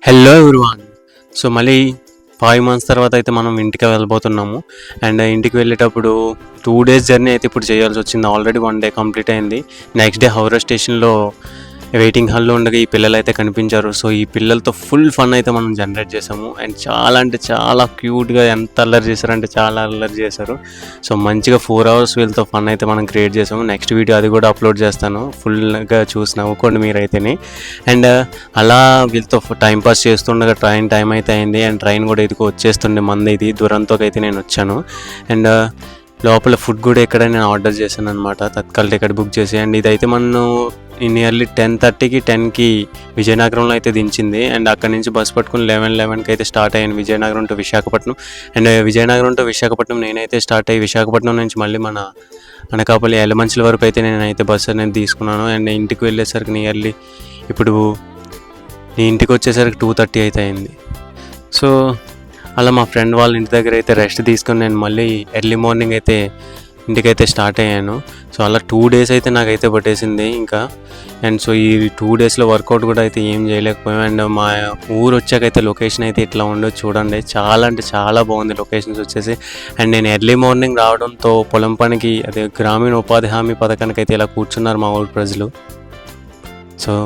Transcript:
Hello everyone. So మళ్ళీ 5 months తర్వాత అయితే మనం ఇంటికి వెళ్ళబోతున్నాము. అండ్ ఇంటికి వెళ్ళేటప్పుడు 2 డేస్ జర్నీ అయితే ఇప్పుడు చేయాల్సి వచ్చింది. ఆల్రెడీ 1 డే కంప్లీట్ అయింది. నెక్స్ట్ డే హౌరా స్టేషన్లో వెయిటింగ్ హాల్లో ఉండగా ఈ పిల్లలు అయితే కనిపించారు. సో ఈ పిల్లలతో ఫుల్ ఫన్ అయితే మనం జనరేట్ చేసాము. అండ్ చాలా అంటే చాలా క్యూట్గా ఎంత అల్లరి చేశారంటే చాలా అల్లరి చేశారు. సో మంచిగా 4 hours వీళ్ళతో ఫన్ అయితే మనం క్రియేట్ చేసాము. నెక్స్ట్ వీడియో అది కూడా అప్లోడ్ చేస్తాను. ఫుల్గా చూసి నవ్వుకోండి మీరైతేనే. అండ్ అలా వీళ్ళతో టైంపాస్ చేస్తుండగా ట్రైన్ టైం అయితే అయింది. అండ్ ట్రైన్ కూడా ఇదిగో వచ్చేస్తుండే మంది ఇది దురంతోకి అయితే నేను వచ్చాను. అండ్ లోపల ఫుడ్ కూడా ఇక్కడ నేను ఆర్డర్ చేశాను అనమాట, తత్కాల్ టికెట్ బుక్ చేసి. అండ్ ఇదైతే మనం నియర్లీ 10:30కి 10కి విజయనగరంలో అయితే దించింది. అండ్ అక్కడ నుంచి బస్ పట్టుకుని 11:11కి అయితే స్టార్ట్ అయ్యాను Vizianagaram to Visakhapatnam. And Vizianagaram to Visakhapatnam నేనైతే స్టార్ట్ అయ్యి విశాఖపట్నం నుంచి మళ్ళీ మన అనకాపల్లి ఎలమంచిల వరకు అయితే నేనైతే బస్సు అనేది తీసుకున్నాను. అండ్ ఇంటికి వెళ్ళేసరికి నియర్లీ ఇప్పుడు ఇంటికి వచ్చేసరికి 2:30 అయితే అయింది. సో అలా మా ఫ్రెండ్ వాళ్ళ ఇంటి దగ్గర అయితే రెస్ట్ తీసుకొని నేను మళ్ళీ ఎర్లీ మార్నింగ్ అయితే ఇంటికైతే స్టార్ట్ అయ్యాను. సో అలా 2 days అయితే నాకైతే పట్టేసింది ఇంకా. అండ్ సో ఈ 2 daysలో వర్కౌట్ కూడా అయితే ఏం చేయలేకపోయాం. అండ్ మా ఊరు వచ్చాకైతే లొకేషన్ అయితే ఇట్లా ఉండదు చూడండి. చాలా అంటే చాలా బాగుంది లొకేషన్స్ వచ్చేసి. అండ్ నేను ఎర్లీ మార్నింగ్ రావడంతో పొలం పనికి అదే గ్రామీణ ఉపాధి హామీ పథకానికి అయితే ఇలా కూర్చున్నారు మా ఊరు ప్రజలు. సో